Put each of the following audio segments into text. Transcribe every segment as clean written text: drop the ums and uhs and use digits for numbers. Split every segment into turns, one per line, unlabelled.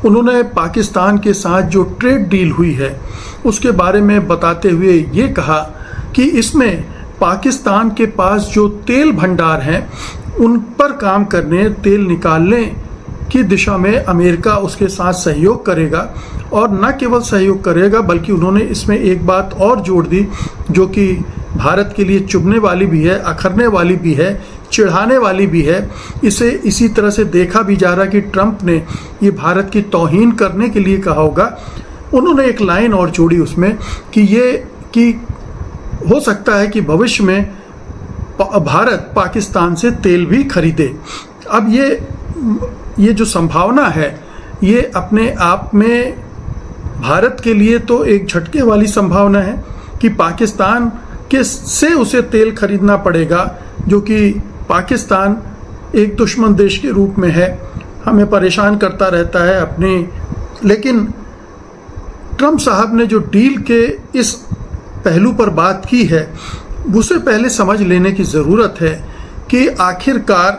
उन्होंने पाकिस्तान के साथ जो ट्रेड डील हुई है उसके बारे में बताते हुए ये कहा कि इसमें पाकिस्तान के पास जो तेल भंडार हैं उन पर काम करने, तेल निकालने की दिशा में अमेरिका उसके साथ सहयोग करेगा। और न केवल सहयोग करेगा बल्कि उन्होंने इसमें एक बात और जोड़ दी जो कि भारत के लिए चुभने वाली भी है, अखरने वाली भी है, चिढ़ाने वाली भी है। इसे इसी तरह से देखा भी जा रहा कि ट्रंप ने ये भारत की तौहीन करने के लिए कहा होगा। उन्होंने एक लाइन और जोड़ी उसमें कि हो सकता है कि भविष्य में भारत पाकिस्तान से तेल भी खरीदे। अब ये जो संभावना है ये अपने आप में भारत के लिए तो एक झटके वाली संभावना है कि पाकिस्तान से उसे तेल खरीदना पड़ेगा, जो कि पाकिस्तान एक दुश्मन देश के रूप में है, हमें परेशान करता रहता है अपने। लेकिन ट्रंप साहब ने जो डील के इस पहलू पर बात की है उसे पहले समझ लेने की ज़रूरत है कि आखिरकार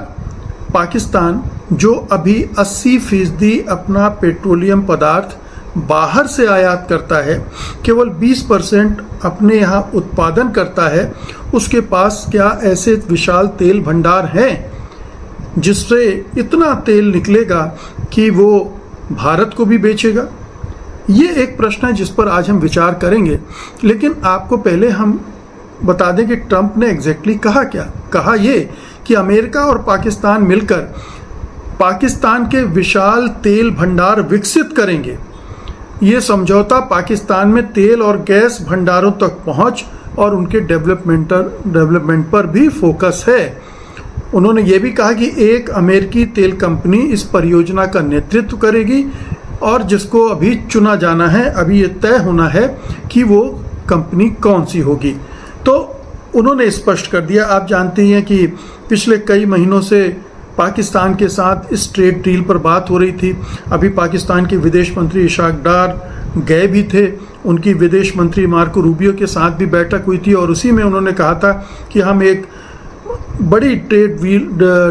पाकिस्तान जो अभी 80% अपना पेट्रोलियम पदार्थ बाहर से आयात करता है, केवल 20% अपने यहाँ उत्पादन करता है, उसके पास क्या ऐसे विशाल तेल भंडार हैं जिससे इतना तेल निकलेगा कि वो भारत को भी बेचेगा? ये एक प्रश्न है जिस पर आज हम विचार करेंगे। लेकिन आपको पहले हम बता दें कि ट्रंप ने एग्जैक्टली कहा क्या। कहा ये कि अमेरिका और पाकिस्तान मिलकर पाकिस्तान के विशाल तेल भंडार विकसित करेंगे। ये समझौता पाकिस्तान में तेल और गैस भंडारों तक पहुंच और उनके डेवलपमेंट पर भी फोकस है। उन्होंने ये भी कहा कि एक अमेरिकी तेल कंपनी इस परियोजना का नेतृत्व करेगी और जिसको अभी चुना जाना है, अभी ये तय होना है कि वो कंपनी कौन सी होगी। तो उन्होंने स्पष्ट कर दिया। आप जानते हैं कि पिछले कई महीनों से पाकिस्तान के साथ इस ट्रेड डील पर बात हो रही थी। अभी पाकिस्तान के विदेश मंत्री इशाक डार गए भी थे, उनकी विदेश मंत्री मार्को रूबियो के साथ भी बैठक हुई थी और उसी में उन्होंने कहा था कि हम एक बड़ी ट्रेड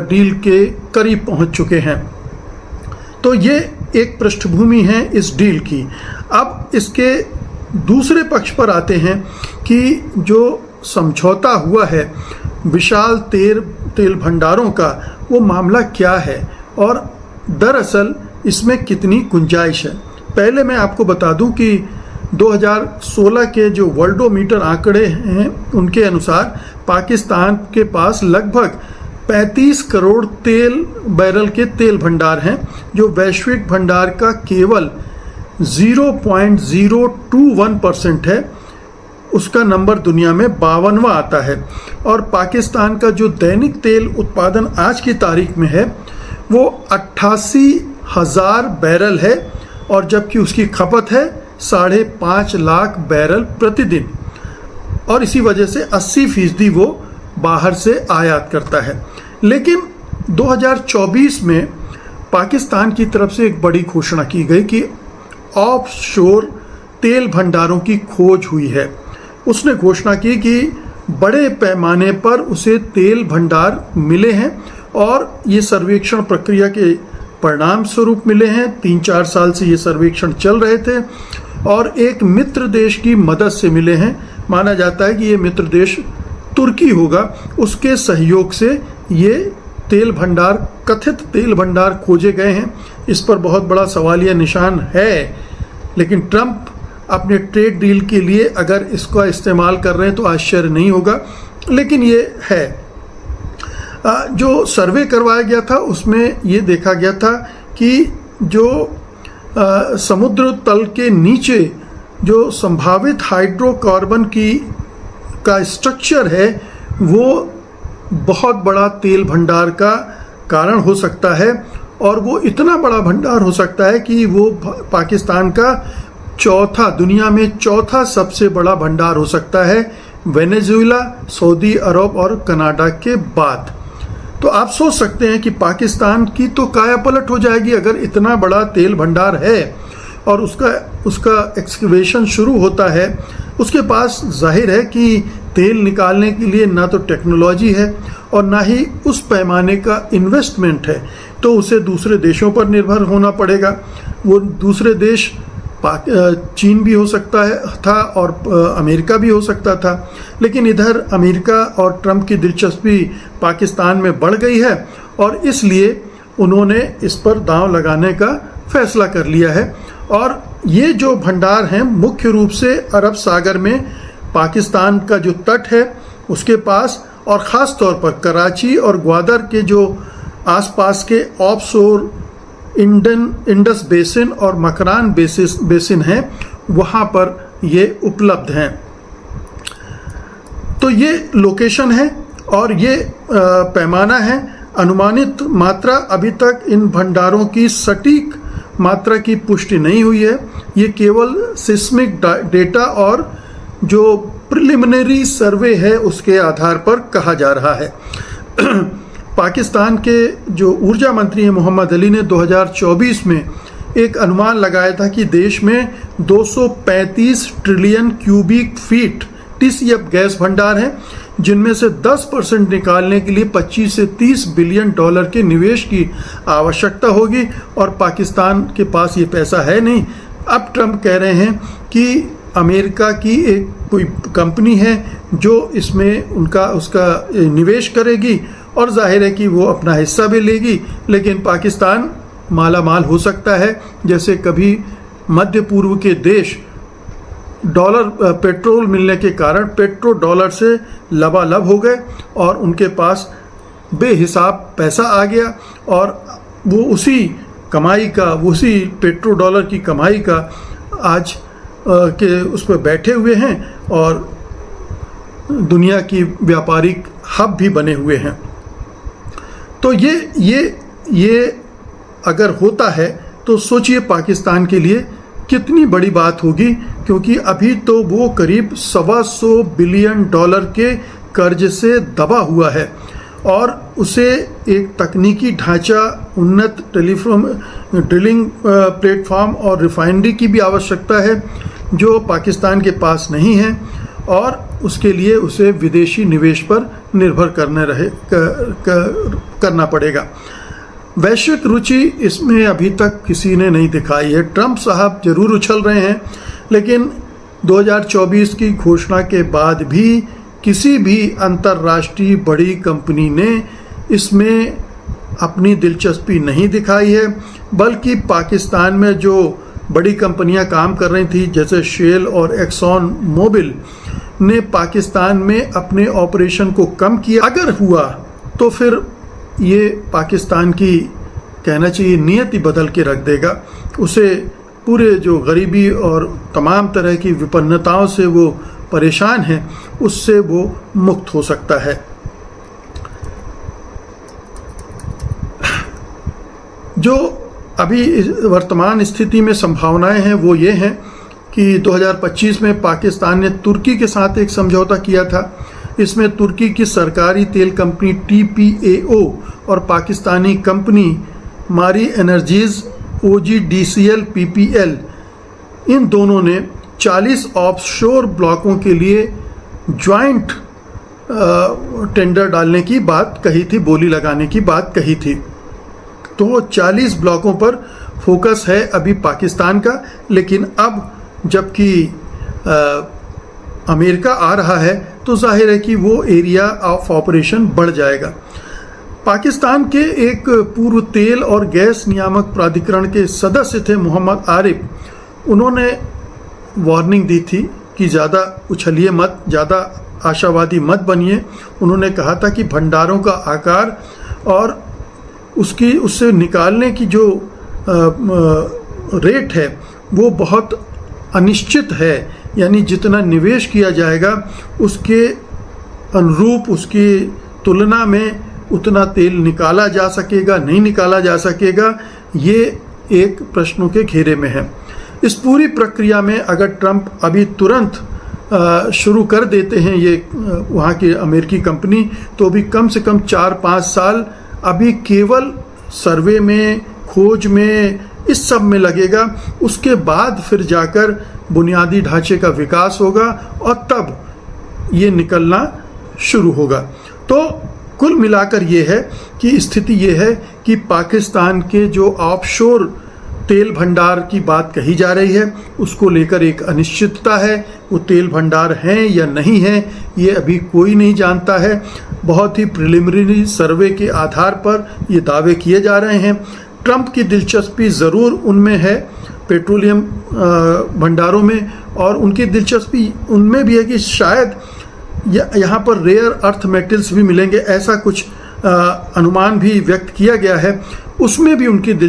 डील के करीब पहुंच चुके हैं। तो ये एक पृष्ठभूमि है इस डील की। अब इसके दूसरे पक्ष पर आते हैं कि जो समझौता हुआ है विशाल तेल भंडारों का, वो मामला क्या है और दरअसल इसमें कितनी गुंजाइश है। पहले मैं आपको बता दूं कि 2016 के जो वर्ल्डोमीटर आंकड़े हैं उनके अनुसार पाकिस्तान के पास लगभग 35 करोड़ बैरल के तेल भंडार हैं, जो वैश्विक भंडार का केवल 0.021% है। उसका नंबर दुनिया में 52वां आता है। और पाकिस्तान का जो दैनिक तेल उत्पादन आज की तारीख में है वो 88,000 बैरल है और जबकि उसकी खपत है 5.5 लाख बैरल प्रतिदिन। और इसी वजह से 80% वो बाहर से आयात करता है। लेकिन 2024 में पाकिस्तान की तरफ से एक बड़ी घोषणा की गई कि ऑफशोर तेल भंडारों की खोज हुई है। उसने घोषणा की कि बड़े पैमाने पर उसे तेल भंडार मिले हैं और ये सर्वेक्षण प्रक्रिया के परिणाम स्वरूप मिले हैं। 3-4 साल से ये सर्वेक्षण चल रहे थे और एक मित्र देश की मदद से मिले हैं। माना जाता है कि ये मित्र देश तुर्की होगा, उसके सहयोग से ये कथित तेल भंडार खोजे गए हैं। इस पर बहुत बड़ा सवालिया निशान है, लेकिन ट्रंप अपने ट्रेड डील के लिए अगर इसका इस्तेमाल कर रहे हैं तो आश्चर्य नहीं होगा। लेकिन ये है, जो सर्वे करवाया गया था उसमें ये देखा गया था कि जो समुद्र तल के नीचे जो संभावित हाइड्रोकार्बन का स्ट्रक्चर है वो बहुत बड़ा तेल भंडार का कारण हो सकता है और वो इतना बड़ा भंडार हो सकता है कि वो पाकिस्तान का दुनिया में चौथा सबसे बड़ा भंडार हो सकता है, वेनेजुएला, सऊदी अरब और कनाडा के बाद। तो आप सोच सकते हैं कि पाकिस्तान की तो काया पलट हो जाएगी अगर इतना बड़ा तेल भंडार है और उसका एक्सकवेशन शुरू होता है। उसके पास जाहिर है कि तेल निकालने के लिए ना तो टेक्नोलॉजी है और ना ही उस पैमाने का इन्वेस्टमेंट है, तो उसे दूसरे देशों पर निर्भर होना पड़ेगा। वो दूसरे देश चीन भी हो सकता था और अमेरिका भी हो सकता था, लेकिन इधर अमेरिका और ट्रंप की दिलचस्पी पाकिस्तान में बढ़ गई है और इसलिए उन्होंने इस पर दांव लगाने का फैसला कर लिया है। और ये जो भंडार हैं मुख्य रूप से अरब सागर में पाकिस्तान का जो तट है उसके पास, और ख़ास तौर पर कराची और ग्वादर के जो आसपास के ऑफशोर इंडस बेसिन और मकरान बेसिन हैं वहाँ पर ये उपलब्ध हैं। तो ये लोकेशन है और ये पैमाना है। अनुमानित मात्रा अभी तक इन भंडारों की सटीक मात्रा की पुष्टि नहीं हुई है। ये केवल सिस्मिक डेटा और जो प्रिलिमिनरी सर्वे है उसके आधार पर कहा जा रहा है। पाकिस्तान के जो ऊर्जा मंत्री हैं मोहम्मद अली ने 2024 में एक अनुमान लगाया था कि देश में 235 trillion cubic feet TCF gas भंडार हैं, जिनमें से 10% निकालने के लिए 25 से 30 बिलियन डॉलर के निवेश की आवश्यकता होगी और पाकिस्तान के पास ये पैसा है नहीं। अब ट्रंप कह रहे हैं कि अमेरिका की एक कोई कंपनी है जो इसमें उसका निवेश करेगी और जाहिर है कि वो अपना हिस्सा भी लेगी, लेकिन पाकिस्तान माला माल हो सकता है जैसे कभी मध्य पूर्व के देश पेट्रोल मिलने के कारण पेट्रो डॉलर से लबालब हो गए और उनके पास बेहिसाब पैसा आ गया और वो उसी पेट्रो डॉलर की कमाई का आज के उस पर बैठे हुए हैं और दुनिया की व्यापारिक हब भी बने हुए हैं। तो ये अगर होता है तो सोचिए पाकिस्तान के लिए कितनी बड़ी बात होगी, क्योंकि अभी तो वो करीब 125 बिलियन डॉलर के कर्ज से दबा हुआ है और उसे एक तकनीकी ढांचा, उन्नत ड्रिलिंग प्लेटफॉर्म और रिफाइनरी की भी आवश्यकता है जो पाकिस्तान के पास नहीं है और उसके लिए उसे विदेशी निवेश पर निर्भर करना पड़ेगा। वैश्विक रुचि इसमें अभी तक किसी ने नहीं दिखाई है। ट्रंप साहब जरूर उछल रहे हैं, लेकिन 2024 की घोषणा के बाद भी किसी भी अंतर्राष्ट्रीय बड़ी कंपनी ने इसमें अपनी दिलचस्पी नहीं दिखाई है, बल्कि पाकिस्तान में जो बड़ी कंपनियां काम कर रही थी जैसे शेल और एक्सॉन मोबिल ने पाकिस्तान में अपने ऑपरेशन को कम किया। अगर हुआ तो फिर ये पाकिस्तान की कहना चाहिए नियति बदल के रख देगा। उसे पूरे जो गरीबी और तमाम तरह की विपन्नताओं से वो परेशान है उससे वो मुक्त हो सकता है। जो अभी वर्तमान स्थिति में संभावनाएं हैं वो ये हैं कि 2025 में पाकिस्तान ने तुर्की के साथ एक समझौता किया था। इसमें तुर्की की सरकारी तेल कंपनी TPAO और पाकिस्तानी कंपनी मारी एनर्जीज OGDCL PPL इन दोनों ने 40 ऑफशोर ब्लॉकों के लिए ज्वाइंट टेंडर डालने की बात कही थी, बोली लगाने की बात कही थी। तो 40 ब्लॉकों पर फोकस है अभी पाकिस्तान का, लेकिन अब जबकि अमेरिका आ रहा है तो जाहिर है कि वो एरिया ऑफ ऑपरेशन बढ़ जाएगा। पाकिस्तान के एक पूर्व तेल और गैस नियामक प्राधिकरण के सदस्य थे मोहम्मद आरिफ। उन्होंने वार्निंग दी थी कि ज़्यादा उछलिए मत, ज़्यादा आशावादी मत बनिए। उन्होंने कहा था कि भंडारों का आकार और उससे निकालने की जो रेट है वो बहुत अनिश्चित है, यानी जितना निवेश किया जाएगा उसके अनुरूप, उसकी तुलना में उतना तेल निकाला जा सकेगा नहीं निकाला जा सकेगा, ये एक प्रश्नों के घेरे में है। इस पूरी प्रक्रिया में अगर ट्रंप अभी तुरंत शुरू कर देते हैं ये वहाँ की अमेरिकी कंपनी, तो भी कम से कम 4-5 साल अभी केवल सर्वे में, खोज में, इस सब में लगेगा। उसके बाद फिर जाकर बुनियादी ढांचे का विकास होगा और तब ये निकलना शुरू होगा। तो कुल मिलाकर ये है कि स्थिति ये है कि पाकिस्तान के जो ऑफशोर तेल भंडार की बात कही जा रही है, उसको लेकर एक अनिश्चितता है। वो तेल भंडार हैं या नहीं हैं, ये अभी कोई नहीं जानता है। बहुत ही प्रिलिमिनरी सर्वे के आधार पर ये दावे किए जा रहे हैं। ट्रंप की दिलचस्पी ज़रूर उनमें है, पेट्रोलियम भंडारों में, और उनकी दिलचस्पी उनमें भी है कि शायद यहाँ पर रेयर अर्थ मेटल्स भी मिलेंगे, ऐसा कुछ अनुमान भी व्यक्त किया गया है। उसमें भी उनकी